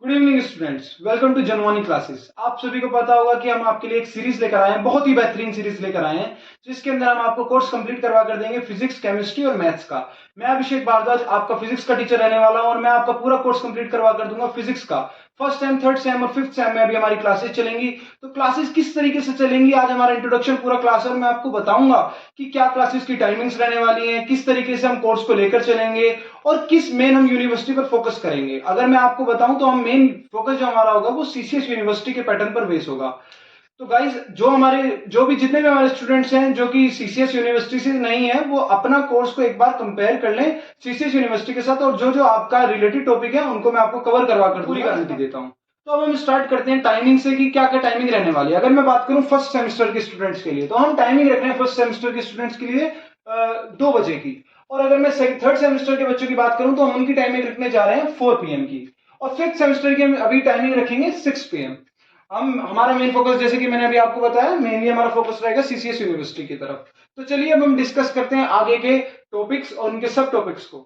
Good evening students, welcome to Janvani classes. आप सभी को पता होगा कि हम आपके लिए एक सीरीज लेकर आए हैं, बहुत ही बेहतरीन सीरीज लेकर आए हैं, जिसके अंदर हम आपको कोर्स कंप्लीट करवा कर देंगे फिजिक्स, केमिस्ट्री और मैथ्स का। मैं अभिषेक भारद्वाज आपका फिजिक्स का टीचर रहने वाला हूं और मैं आपका पूरा कोर्स कंप्लीट करवा कर दूंगा फिजिक्स का। फर्स्ट सेम, थर्ड सेम और फिफ्थ सेम में अभी हमारी क्लासेस चलेंगी। तो क्लासेस किस तरीके से चलेंगी, आज हमारा इंट्रोडक्शन पूरा क्लास है और मैं आपको बताऊंगा कि क्या क्लासेस की टाइमिंग्स रहने वाली है, किस तरीके से हम कोर्स को लेकर चलेंगे और किस मेन हम यूनिवर्सिटी पर फोकस करेंगे। अगर मैं आपको बताऊं तो हम मेन फोकस जो हमारा होगा वो सीसीएस यूनिवर्सिटी के पैटर्न पर बेस होगा। तो गाइज जितने भी हमारे स्टूडेंट्स हैं जो कि सीसीएस यूनिवर्सिटी से नहीं है, वो अपना कोर्स को एक बार कंपेयर कर लें सीसीएस यूनिवर्सिटी के साथ, और जो जो आपका रिलेटेड टॉपिक है उनको मैं आपको कवर करवा कर पूरी गारंटी देता हूं। तो अब हम स्टार्ट करते हैं टाइमिंग से कि क्या क्या टाइमिंग रहने वाली है। अगर मैं बात करूं फर्स्ट सेमेस्टर के स्टूडेंट्स के लिए, तो हम टाइमिंग रख रहे हैं फर्स्ट सेमेस्टर के स्टूडेंट्स के लिए 2 बजे की। और अगर मैं थर्ड सेमेस्टर के बच्चों की बात करूं तो हम उनकी टाइमिंग रखने जा रहे हैं 4 PM की। और फिफ्थ सेमेस्टर की हम अभी टाइमिंग रखेंगे 6 PM। हमारा मेन फोकस, जैसे कि मैंने अभी आपको बताया, मेनली हमारा फोकस रहेगा सीसीएस यूनिवर्सिटी की तरफ। तो चलिए अब हम डिस्कस करते हैं आगे के टॉपिक्स और उनके सब टॉपिक्स को।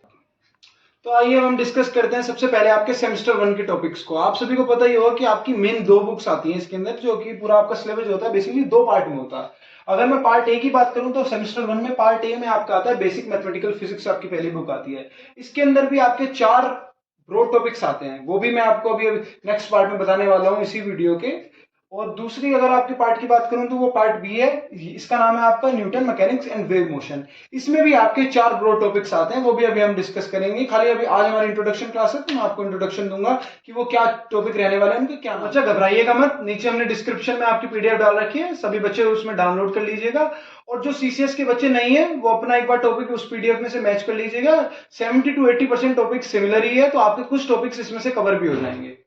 तो आइए हम डिस्कस करते हैं सबसे पहले आपके सेमेस्टर 1 के टॉपिक्स को। आप सभी को पता ही होगा कि आपकी मेन 2 बुक्स आती हैं इसके अंदर, जो कि पूरा आपका सिलेबस होता है बेसिकली 2 पार्ट में होता है। अगर मैं पार्ट ए की बात करूं तो सेमेस्टर 1 में पार्ट ए में आपका आता है बेसिक मैथमेटिकल फिजिक्स, आपकी पहली बुक आती है। इसके अंदर भी आपके 4 ब्रॉड टॉपिक्स आते हैं, वो भी मैं आपको अभी नेक्स्ट पार्ट में बताने वाला हूं इसी वीडियो के। और दूसरी अगर आपके पार्ट की बात करूं तो वो पार्ट बी है, इसका नाम है आपका Newton mechanics and wave motion. इसमें भी आपके 4 ब्रॉड टॉपिक्स आते हैं, वो भी अभी हम डिस्कस करेंगे। खाली अभी आज हमारी इंट्रोडक्शन क्लास है तो मैं आपको इंट्रोडक्शन दूंगा कि वो क्या टॉपिक रहने वाले हैं, उनके क्या। बच्चा घबराइएगा मत, नीचे हमने डिस्क्रिप्शन में आपकी पीडीएफ डाल रखी है, सभी बच्चे उसमें डाउनलोड कर लीजिएगा। और जो सीसीएस के बच्चे नहीं है वो अपना एक बार टॉपिक उस पीडीएफ में से मैच कर लीजिएगा। 70 to 80% टॉपिक सिमिलर ही है, तो आपके कुछ टॉपिक्स इसमें से कवर भी हो जाएंगे।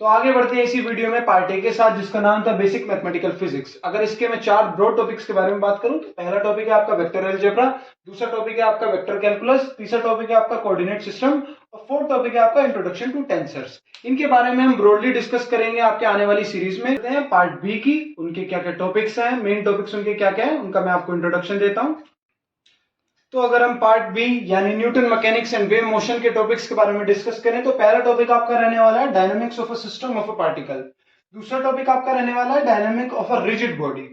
तो आगे बढ़ते हैं इसी वीडियो में पार्ट ए के साथ, जिसका नाम था बेसिक मैथमेटिकल फिजिक्स। अगर इसके मैं 4 ब्रॉड टॉपिक्स के बारे में बात करूं तो पहला टॉपिक है आपका वेक्टर अलजेब्रा, दूसरा टॉपिक है आपका वेक्टर कैलकुलस, तीसरा टॉपिक है आपका कोऑर्डिनेट सिस्टम और फोर्थ टॉपिक है आपका इंट्रोडक्शन टू टेंसर्स। इनके बारे में हम ब्रॉडली डिस्कस करेंगे आपके आने वाली सीरीज में। पार्ट बी की उनके क्या क्या टॉपिक्स हैं, मेन टॉपिक्स उनके क्या क्या है, उनका मैं आपको इंट्रोडक्शन देता हूं। तो अगर हम पार्ट बी यानी Newton mechanics and wave motion के टॉपिक्स के बारे में डिस्कस करें तो पहला टॉपिक आपका रहने वाला है dynamics of a system of a particle. दूसरा टॉपिक आपका रहने वाला है dynamic of a rigid body.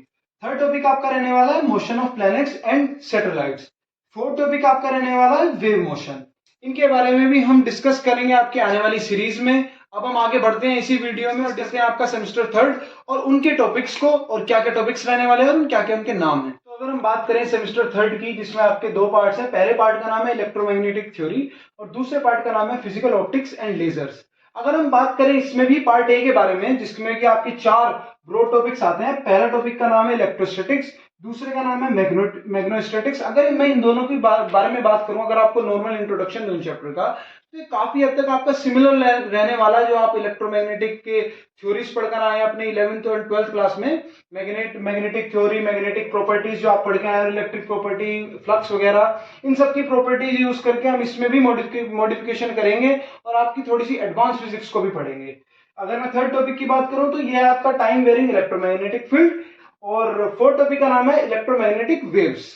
Third topic आपका रहने वाला है motion of planets and satellites. Fourth topic आपका रहने वाला है वेव मोशन। इनके बारे में भी हम डिस्कस करेंगे आपके आने वाली सीरीज में। अब हम आगे बढ़ते हैं इसी वीडियो में और देखते हैं आपका सेमेस्टर 3 और उनके टॉपिक्स को, और क्या क्या टॉपिक्स रहने वाले हैं और क्या क्या उनके नाम हैं। तो अगर हम बात करें सेमेस्टर 3 की, जिसमें आपके 2 पार्ट्स हैं। पहले पार्ट का नाम है इलेक्ट्रोमैग्नेटिक थ्योरी और दूसरे पार्ट का नाम है फिजिकल ऑप्टिक्स एंड लेजर्स। अगर हम बात करें इसमें भी पार्ट ए के बारे में, जिसमें कि आपके 4 ब्रॉड टॉपिक्स आते हैं। पहला टॉपिक का नाम है इलेक्ट्रोस्टैटिक्स, दूसरे का नाम है मैग्नेटोस्टैटिक्स। अगर मैं इन दोनों के बारे में बात करूं, अगर आपको नॉर्मल इंट्रोडक्शन दूं चैप्टर का, तो ये काफी हद तक आपका सिमिलर रहने वाला है जो आप इलेक्ट्रोमैग्नेटिक के थ्योरीज पढ़कर आए हैं अपने 11th और 12th क्लास में। मैग्नेटिक थ्योरी, मैग्नेटिक प्रॉपर्टीज जो आप पढ़ के आए, इलेक्ट्रिक प्रॉपर्टी, फ्लक्स वगैरह, इन सब की प्रॉपर्टीज यूज करके हम इसमें भी मॉडिफिकेशन करेंगे और आपकी थोड़ी सी एडवांस फिजिक्स को भी पढ़ेंगे। अगर मैं थर्ड टॉपिक की बात करूं तो यह है आपका टाइम वेरिंग इलेक्ट्रोमैग्नेटिक फील्ड और फोर्थ टॉपिक का नाम है इलेक्ट्रोमैग्नेटिक वेव्स।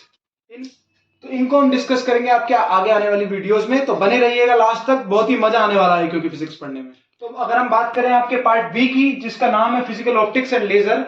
तो इनको हम डिस्कस करेंगे आपके आगे आने वाली वीडियोस में, तो बने रहिएगा लास्ट तक, बहुत ही मजा आने वाला है क्योंकि फिजिक्स पढ़ने में। तो अगर हम बात करें आपके पार्ट बी की, जिसका नाम है फिजिकल ऑप्टिक्स एंड लेजर,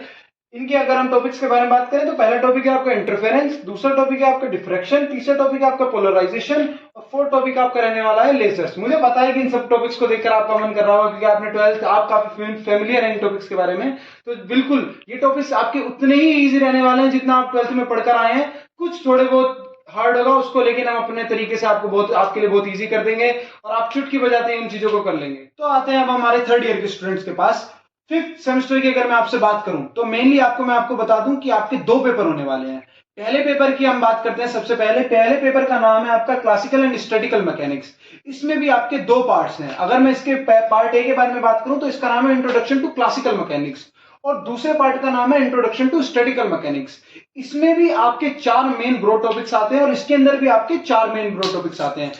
इनके अगर हम टॉपिक्स के बारे में बात करें तो पहला टॉपिक है आपका इंटरफेरेंस, दूसरा टॉपिक है आपका डिफ्रैक्शन, तीसरा टॉपिक है आपका पोलराइजेशन और फोर्थ टॉपिक आपका रहने वाला है लेजर्स। मुझे पता है कि इन सब टॉपिक्स को देखकर आपका मन कर रहा होगा क्योंकि आपने 12th, आप काफी फेमिलियर है इन टॉपिक्स के बारे में। तो बिल्कुल ये टॉपिक्स आपके उतने ही इजी रहने वाले हैं जितना आप 12th में पढ़कर आए हैं। कुछ थोड़े बहुत हार्ड होगा उसको, लेकिन हम अपने तरीके से आपके लिए बहुत इजी कर देंगे और आप चुटकी बजाते हैं इन चीजों को कर लेंगे। तो आते हैं अब हमारे 3rd ईयर के स्टूडेंट्स के पास। 5th सेमेस्टर की अगर मैं आपसे बात करूं तो मेनली मैं आपको बता दूं कि आपके 2 पेपर होने वाले हैं। पहले पेपर की हम बात करते हैं। सबसे पहले पेपर का नाम है आपका क्लासिकल एंड स्टैटिकल मैकेनिक्स। इसमें भी आपके 2 पार्ट्स हैं। अगर मैं इसके पार्ट ए के बारे में बात करूं तो इसका नाम है इंट्रोडक्शन टू क्लासिकल मैकेनिक्स और दूसरे पार्ट का नाम है इंट्रोडक्शन टू स्टैटिकल मैकेनिक्स। इसमें भी आपके 4 मेन ब्रॉड टॉपिक्स आते हैं और इसके अंदर भी आपके 4 मेन ब्रॉड टॉपिक्स आते हैं।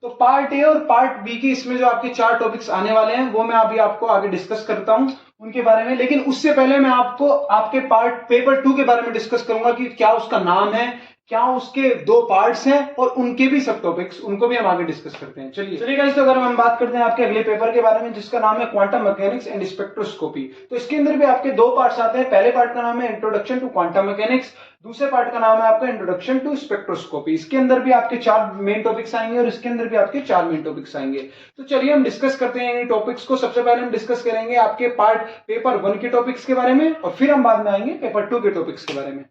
तो पार्ट ए और पार्ट बी के इसमें जो आपके 4 टॉपिक्स आने वाले हैं वो मैं अभी आपको आगे डिस्कस करता हूं उनके बारे में, लेकिन उससे पहले मैं आपको आपके पार्ट पेपर 2 के बारे में डिस्कस करूंगा कि क्या उसका नाम है, क्या उसके दो पार्ट्स हैं और उनके भी सब टॉपिक्स, उनको भी हम आगे डिस्कस करते हैं। चलिए गाइस, तो अगर हम बात करते हैं आपके अगले पेपर के बारे में जिसका नाम है क्वांटम मैकेनिक्स एंड स्पेक्ट्रोस्कोपी, तो इसके अंदर भी आपके दो पार्ट्स आते हैं। पहले पार्ट का नाम है इंट्रोडक्शन टू क्वांटम मैकेनिक्स, दूसरे पार्ट का नाम है आपका इंट्रोडक्शन टू स्पेक्ट्रोस्कोपी। इसके अंदर भी आपके 4 मेन टॉपिक्स आएंगे और इसके अंदर भी आपके 4 मेन टॉपिक्स आएंगे। तो चलिए हम डिस्कस करते हैं इन टॉपिक्स को। सबसे पहले हम डिस्कस करेंगे आपके पार्ट पेपर 1 के टॉपिक्स के बारे में और फिर हम बाद में आएंगे पेपर 2 के टॉपिक्स के बारे में।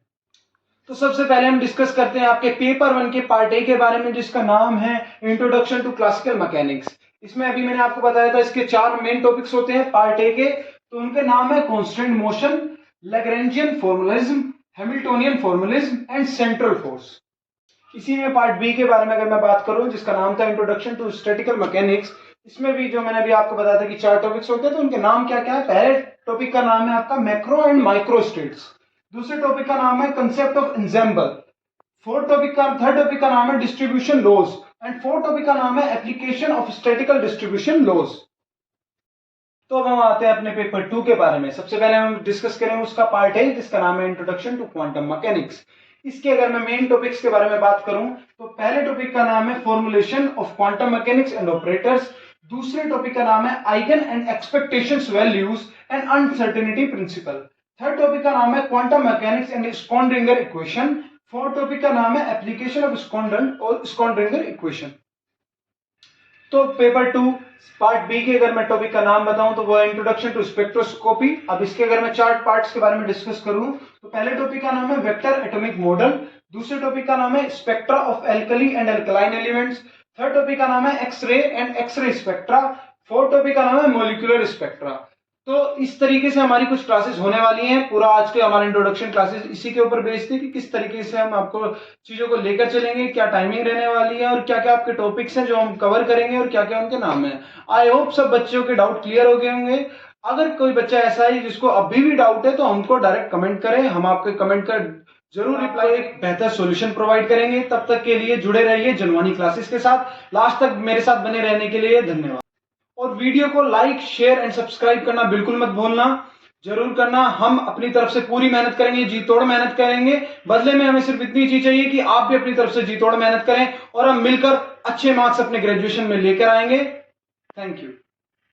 तो सबसे पहले हम डिस्कस करते हैं आपके पेपर 1 के पार्ट ए के बारे में जिसका नाम है इंट्रोडक्शन टू क्लासिकल मैकेनिक्स। इसमें अभी मैंने आपको बताया था इसके 4 मेन टॉपिक्स होते हैं पार्ट ए के, तो उनके नाम है constant motion, Lagrangian formulism, Hamiltonian formulism and central force. इसी में पार्ट बी के बारे में अगर मैं बात करूं जिसका नाम था इंट्रोडक्शन टू स्टैटिकल मैकेनिक्स, इसमें भी जो मैंने अभी आपको बताया था कि 4 टॉपिक्स होते हैं, तो उनके नाम क्या क्या है। पहले टॉपिक का नाम है आपका मैक्रो एंड माइक्रो स्टेट्स, दूसरे टॉपिक का नाम है concept of ensemble, third topic का नाम है distribution laws and fourth topic का नाम है application of statical distribution laws. तो अब हम आते हैं अपने पेपर 2 के बारे में। सबसे पहले हम डिस्कस करेंगे उसका पार्ट है जिसका नाम है इंट्रोडक्शन टू क्वांटम मैकेनिक्स। इसके अगर मैं मेन टॉपिक्स के बारे में बात करूं तो पहले टॉपिक का नाम है formulation of quantum mechanics and operators, दूसरे टॉपिक का नाम है eigen and expectations values and uncertainty principle, third topic का नाम है quantum mechanics and Schrodinger equation, fourth topic का नाम है एप्लीकेशन ऑफ स्क्रॉडिंगर इक्वेशन। तो पेपर 2 पार्ट बी के अगर मैं टॉपिक का नाम बताऊं तो वो है इंट्रोडक्शन टू स्पेक्ट्रोस्कोपी। अब इसके अगर मैं 4 पार्ट्स के बारे में डिस्कस करूं तो पहले टॉपिक का नाम है वेक्टर एटॉमिक मॉडल, दूसरे टॉपिक का नाम है spectra of alkali and alkaline elements, third topic का नाम है x-ray and x-ray spectra, fourth topic का नाम है मॉलिक्यूलर स्पेक्ट्रा। तो इस तरीके से हमारी कुछ क्लासेस होने वाली हैं। पूरा आज के हमारे इंट्रोडक्शन क्लासेस इसी के ऊपर बेस्ड थी कि किस तरीके से हम आपको चीजों को लेकर चलेंगे, क्या टाइमिंग रहने वाली है और क्या क्या आपके टॉपिक्स हैं जो हम कवर करेंगे और क्या क्या उनके नाम है। आई होप सब बच्चों के डाउट क्लियर हो गए होंगे। अगर कोई बच्चा ऐसा है जिसको अभी भी डाउट है तो हमको डायरेक्ट कमेंट करें, हम आपके कमेंट का जरूर रिप्लाई एक बेहतर सॉल्यूशन प्रोवाइड करेंगे। तब तक के लिए जुड़े रहिए जनवानी क्लासेस के साथ। लास्ट तक मेरे साथ बने रहने के लिए धन्यवाद। और वीडियो को लाइक, शेयर एंड सब्सक्राइब करना बिल्कुल मत भूलना, जरूर करना। हम अपनी तरफ से पूरी मेहनत करेंगे, जी तोड़ मेहनत करेंगे। बदले में हमें सिर्फ इतनी चीज चाहिए कि आप भी अपनी तरफ से जी तोड़ मेहनत करें और हम मिलकर अच्छे मार्क्स अपने ग्रेजुएशन में लेकर आएंगे। Thank you.